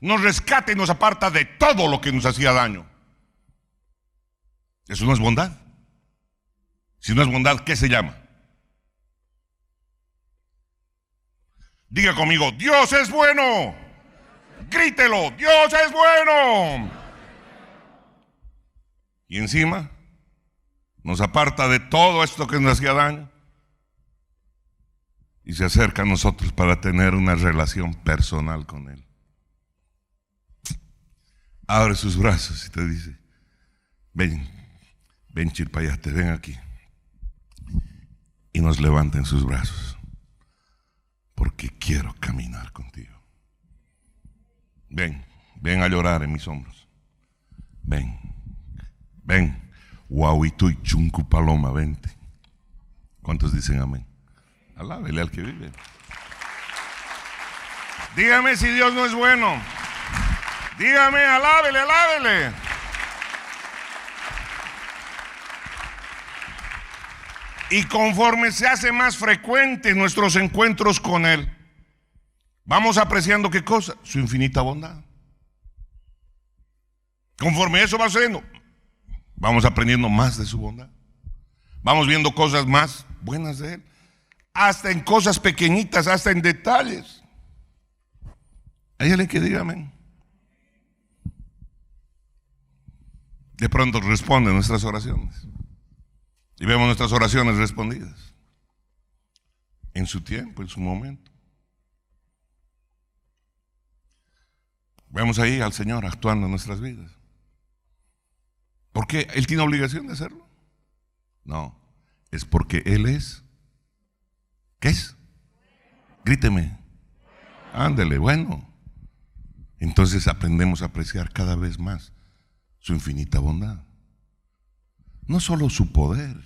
Nos rescata y nos aparta de todo lo que nos hacía daño. Eso no es bondad. Si no es bondad, ¿qué se llama? Diga conmigo, Dios es bueno. Grítelo, Dios es bueno. Y encima nos aparta de todo esto que nos hacía daño y se acerca a nosotros para tener una relación personal con Él. Abre sus brazos y te dice, ven Chilpayate, ven aquí. Y nos levanta en sus brazos, porque quiero caminar contigo. Ven a llorar en mis hombros. Ven, Guauito y Chuncu Paloma, vente. ¿Cuántos dicen amén? Alábele al que vive. Dígame si Dios no es bueno. Dígame, alábele. Y conforme se hace más frecuente nuestros encuentros con Él, vamos apreciando ¿qué cosa? Su infinita bondad. Conforme eso va sucediendo, vamos aprendiendo más de su bondad. Vamos viendo cosas más buenas de Él. Hasta en cosas pequeñitas, hasta en detalles. Hay alguien que diga amén. De pronto responde nuestras oraciones. Y vemos nuestras oraciones respondidas. En su tiempo, en su momento. Vemos ahí al Señor actuando en nuestras vidas. ¿Por qué? ¿Él tiene obligación de hacerlo? No, es porque Él es. ¿Qué es? Gríteme. Ándele, bueno. Entonces aprendemos a apreciar cada vez más su infinita bondad. No solo su poder.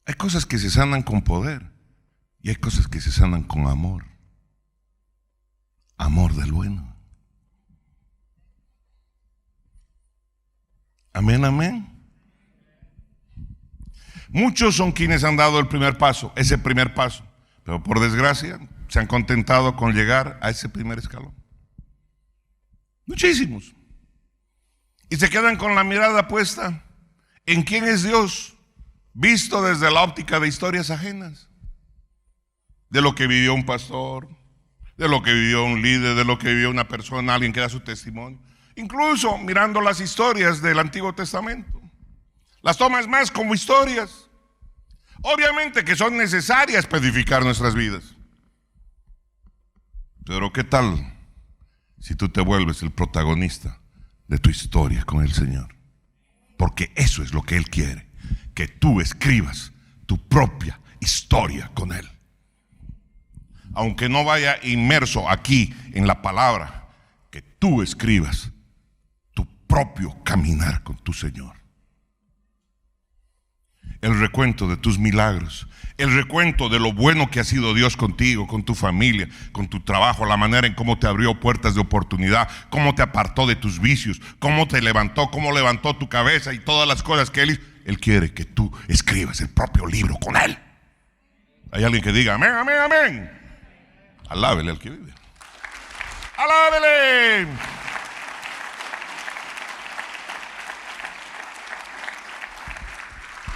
Hay cosas que se sanan con poder y hay cosas que se sanan con amor. Amor del bueno. Amén, amén. Muchos son quienes han dado el primer paso, ese primer paso, pero por desgracia se han contentado con llegar a ese primer escalón. Muchísimos. Y se quedan con la mirada puesta en quién es Dios, visto desde la óptica de historias ajenas, de lo que vivió un pastor, de lo que vivió un líder, de lo que vivió una persona, alguien que da su testimonio, incluso mirando las historias del Antiguo Testamento. Las tomas más como historias, obviamente que son necesarias para edificar nuestras vidas, pero ¿qué tal si tú te vuelves el protagonista de tu historia con el Señor? Porque eso es lo que Él quiere, que tú escribas tu propia historia con Él. Aunque no vaya inmerso aquí en la palabra, que tú escribas tu propio caminar con tu Señor. El recuento de tus milagros, el recuento de lo bueno que ha sido Dios contigo, con tu familia, con tu trabajo, la manera en cómo te abrió puertas de oportunidad, cómo te apartó de tus vicios, cómo te levantó, cómo levantó tu cabeza y todas las cosas que Él hizo. Él quiere que tú escribas el propio libro con Él. Hay alguien que diga amén, amén, amén. Alábele al que vive. Alábele.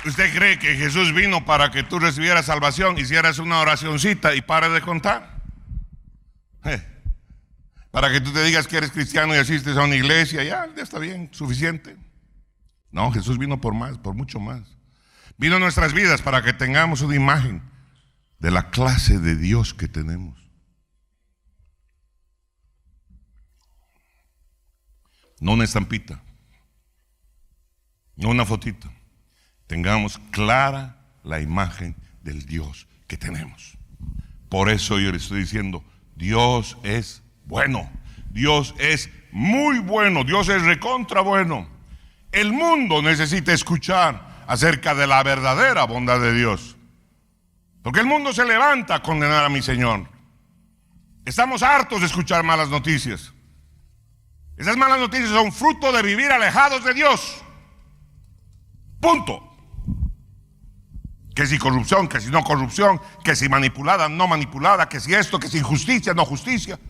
¿Usted cree que Jesús vino para que tú recibieras salvación, hicieras una oracioncita y pare de contar? para que tú te digas que eres cristiano y asistes a una iglesia, ya está bien, suficiente. No, Jesús vino por más, por mucho más. Vino a nuestras vidas para que tengamos una imagen de la clase de Dios que tenemos. No una estampita, no una fotito. Tengamos clara la imagen del Dios que tenemos. Por eso yo le estoy diciendo, Dios es bueno, Dios es muy bueno, Dios es recontra bueno. El mundo necesita escuchar acerca de la verdadera bondad de Dios, porque el mundo se levanta a condenar a mi Señor. Estamos hartos de escuchar malas noticias. Esas malas noticias son fruto de vivir alejados de Dios. Punto. Que si corrupción, que si no corrupción, que si manipulada, no manipulada, que si esto, que si injusticia, no justicia.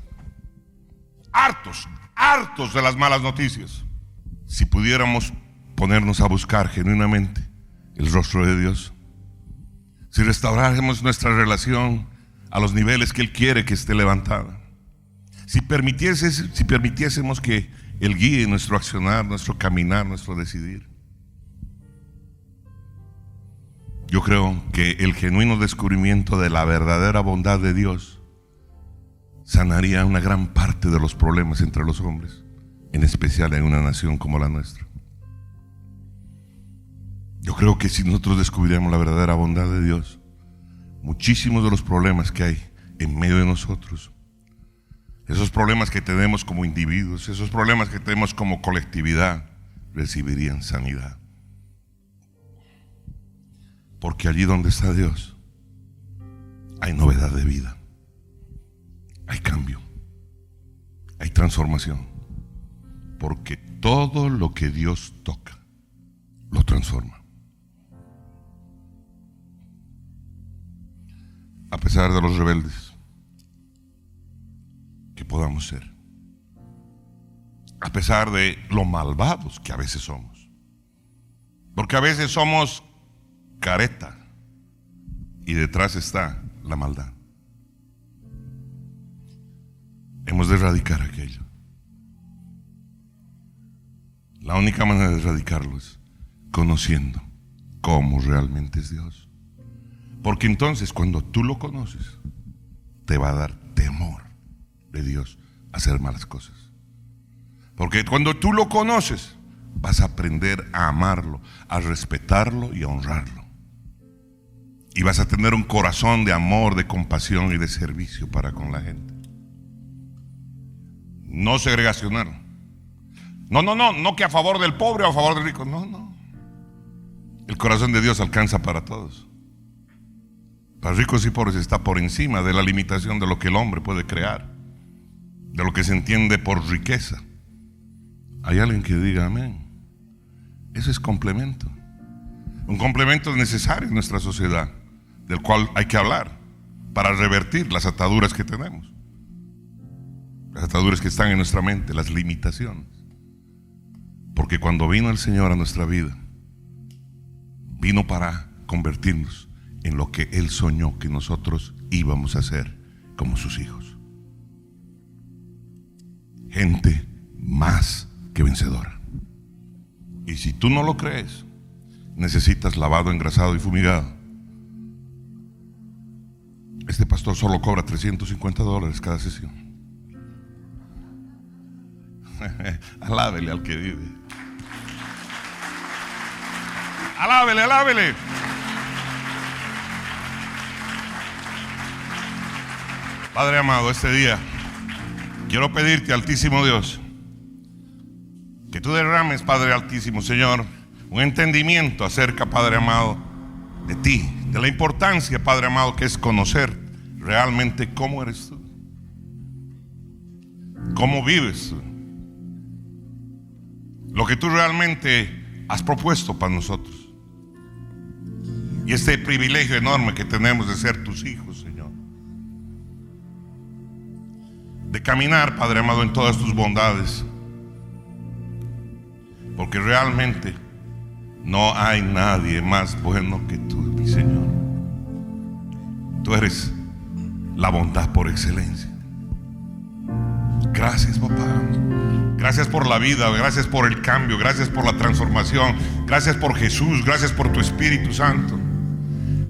Hartos, hartos de las malas noticias. Si pudiéramos ponernos a buscar genuinamente el rostro de Dios, si restauráramos nuestra relación a los niveles que Él quiere que esté levantada, si permitiésemos que Él guíe nuestro accionar, nuestro caminar, nuestro decidir, yo creo que el genuino descubrimiento de la verdadera bondad de Dios sanaría una gran parte de los problemas entre los hombres, en especial en una nación como la nuestra. Yo creo que si nosotros descubriéramos la verdadera bondad de Dios, muchísimos de los problemas que hay en medio de nosotros, esos problemas que tenemos como individuos, esos problemas que tenemos como colectividad, recibirían sanidad. Porque allí donde está Dios, hay novedad de vida, hay cambio, hay transformación. Porque todo lo que Dios toca, lo transforma. A pesar de los rebeldes que podamos ser, a pesar de lo malvados que a veces somos, porque a veces somos careta y detrás está la maldad. Hemos de erradicar aquello. La única manera de erradicarlo es conociendo cómo realmente es Dios. Porque entonces cuando tú lo conoces, te va a dar temor de Dios a hacer malas cosas. Porque cuando tú lo conoces, vas a aprender a amarlo, a respetarlo y a honrarlo. Y vas a tener un corazón de amor, de compasión y de servicio para con la gente. No segregacional. No que a favor del pobre o a favor del rico. No. El corazón de Dios alcanza para todos. Para ricos y pobres está por encima de la limitación de lo que el hombre puede crear, de lo que se entiende por riqueza. Hay alguien que diga amén. Eso es complemento. Un complemento necesario en nuestra sociedad, del cual hay que hablar para revertir las ataduras que tenemos, las ataduras que están en nuestra mente, las limitaciones. Porque cuando vino el Señor a nuestra vida, vino para convertirnos en lo que Él soñó que nosotros íbamos a ser como sus hijos. Gente más que vencedora. Y si tú no lo crees, necesitas lavado, engrasado y fumigado. Este pastor solo cobra $350 cada sesión. Alábele al que vive. Alábele. Padre amado, este día quiero pedirte, Altísimo Dios, que tú derrames, Padre Altísimo, Señor, un entendimiento acerca, Padre amado, de ti, de la importancia, Padre amado, que es conocer realmente cómo eres tú, cómo vives tú, lo que tú realmente has propuesto para nosotros, y este privilegio enorme que tenemos de ser tus hijos, Señor, de caminar, Padre amado, en todas tus bondades, porque realmente no hay nadie más bueno que tú, mi Señor. Tú eres la bondad por excelencia. Gracias, papá. Gracias por la vida, gracias por el cambio, gracias por la transformación, gracias por Jesús, gracias por tu Espíritu Santo.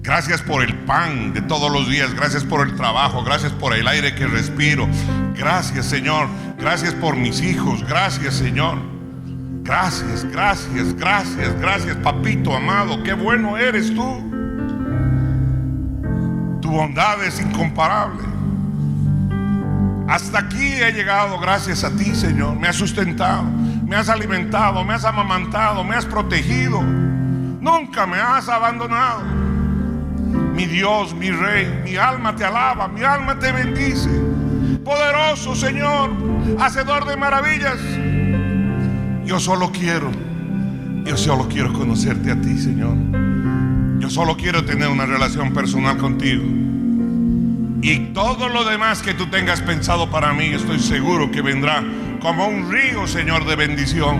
Gracias por el pan de todos los días, gracias por el trabajo, gracias por el aire que respiro. Gracias, Señor, gracias por mis hijos, gracias, Señor. Gracias, gracias, gracias, gracias, papito amado, qué bueno eres tú. Tu bondad es incomparable. Hasta aquí he llegado gracias a ti, Señor. Me has sustentado, me has alimentado, me has amamantado, me has protegido. Nunca me has abandonado. Mi Dios, mi Rey, mi alma te alaba, mi alma te bendice. Poderoso Señor, hacedor de maravillas. Yo solo quiero conocerte a ti, Señor. Yo solo quiero tener una relación personal contigo. Y todo lo demás que tú tengas pensado para mí, estoy seguro que vendrá como un río, Señor, de bendición.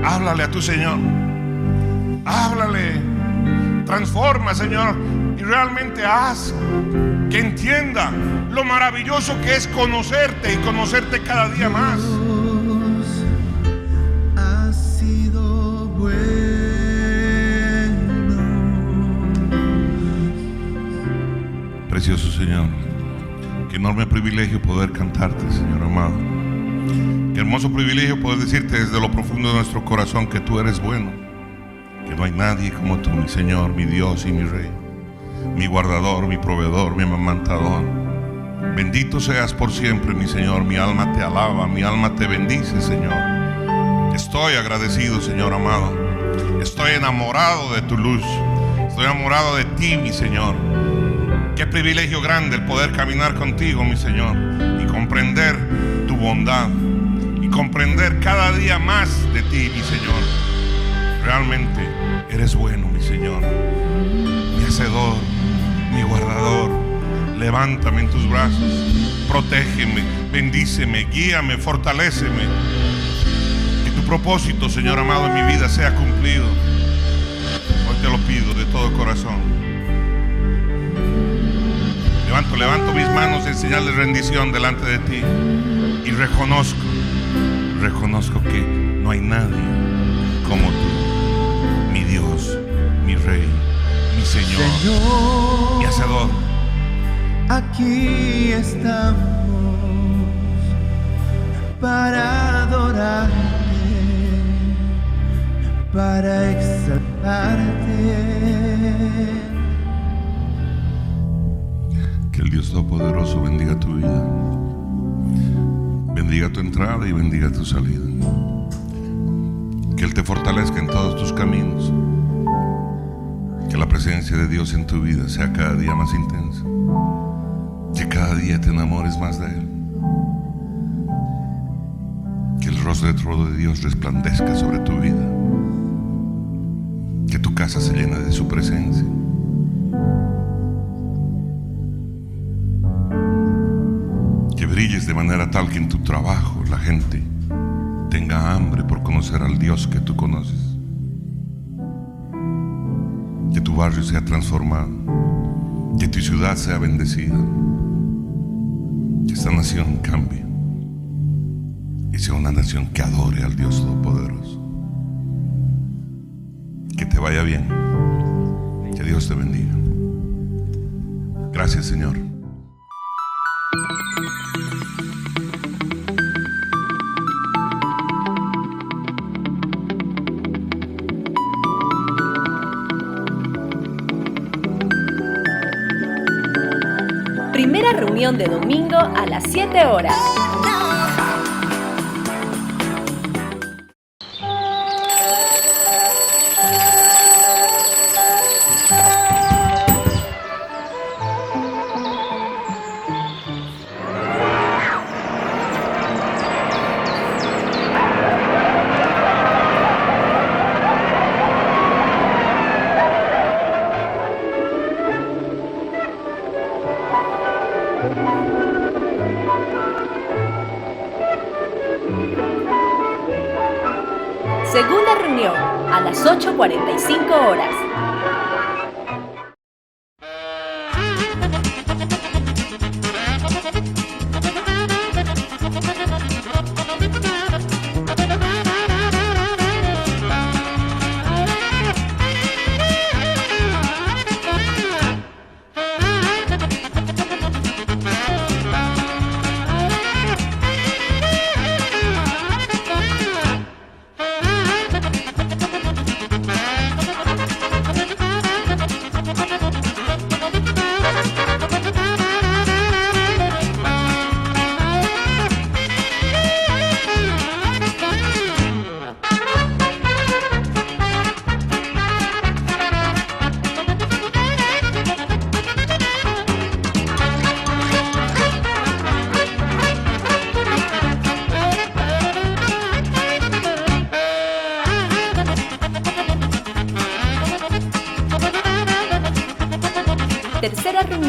Háblale a tu Señor. Háblale. Transforma, Señor, y realmente haz que entienda lo maravilloso que es conocerte y conocerte cada día más. Ha sido bueno. Precioso Señor, qué enorme privilegio poder cantarte, Señor amado. Qué hermoso privilegio poder decirte desde lo profundo de nuestro corazón que tú eres bueno, que no hay nadie como tú, mi Señor, mi Dios y mi Rey, mi guardador, mi proveedor, mi amamantador. Bendito seas por siempre, mi Señor. Mi alma te alaba, mi alma te bendice, Señor. Estoy agradecido, Señor amado. Estoy enamorado de tu luz. Estoy enamorado de ti, mi Señor. Qué privilegio grande el poder caminar contigo, mi Señor, y comprender tu bondad y comprender cada día más de ti, mi Señor. Realmente eres bueno, mi Señor, mi hacedor, mi guardador. Levántame en tus brazos, protégeme, bendíceme, guíame, fortaléceme. Que tu propósito, Señor amado, en mi vida sea cumplido. Hoy te lo pido de todo corazón. Levanto mis manos en señal de rendición delante de ti y reconozco que no hay nadie como tú, mi Dios, mi Rey, mi Señor, mi hacedor. Aquí estamos para adorarte, para exaltarte. Que el Dios Todopoderoso bendiga tu vida, bendiga tu entrada y bendiga tu salida. Que Él te fortalezca en todos tus caminos. Que la presencia de Dios en tu vida sea cada día más intensa. Que cada día te enamores más de Él. Que el rostro de Dios resplandezca sobre tu vida. Que tu casa se llene de su presencia. Que brilles de manera tal que en tu trabajo la gente tenga hambre por conocer al Dios que tú conoces. Que tu barrio sea transformado. Que tu ciudad sea bendecida. Que esta nación cambie y sea una nación que adore al Dios Todopoderoso. Que te vaya bien. Que Dios te bendiga. Gracias, Señor. Primera reunión de domingo a las 7 horas. Segunda reunión a las 8:45 horas.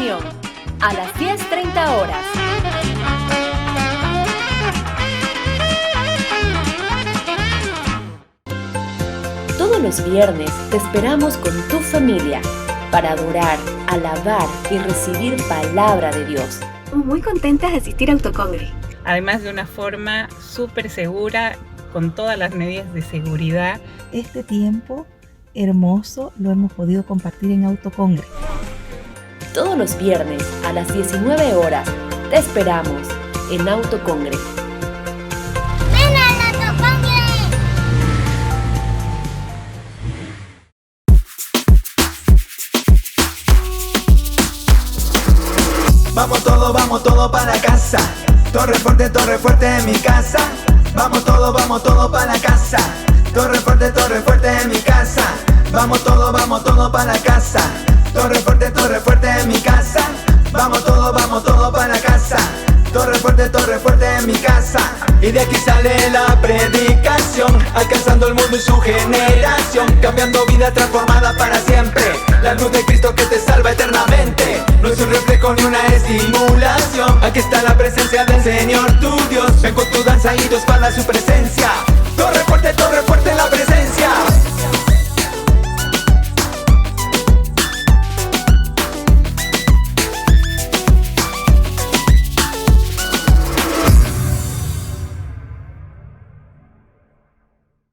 reunión a las 10:30 horas. Todos los viernes te esperamos con tu familia para adorar, alabar y recibir palabra de Dios. Muy contentas de asistir a Autocongre. Además de una forma súper segura, con todas las medidas de seguridad. Este tiempo hermoso lo hemos podido compartir en Autocongre. Todos los viernes a las 19 horas te esperamos en Autocongre. ¡Ven al Autocongre! Vamos todo para casa. Torre fuerte en mi casa. Vamos todo para la casa. Torre fuerte en mi casa. Vamos todo para la casa. Torre fuerte en mi casa. Vamos todo para la casa. Torre fuerte en mi casa. Y de aquí sale la predicación, alcanzando el mundo y su generación, cambiando vida transformada para siempre. La luz de Cristo que te salva eternamente. No es un reflejo ni una estimulación. Aquí está la presencia del Señor tu Dios. Ven con tu danza y tu espalda a su presencia. Torre fuerte en la presencia.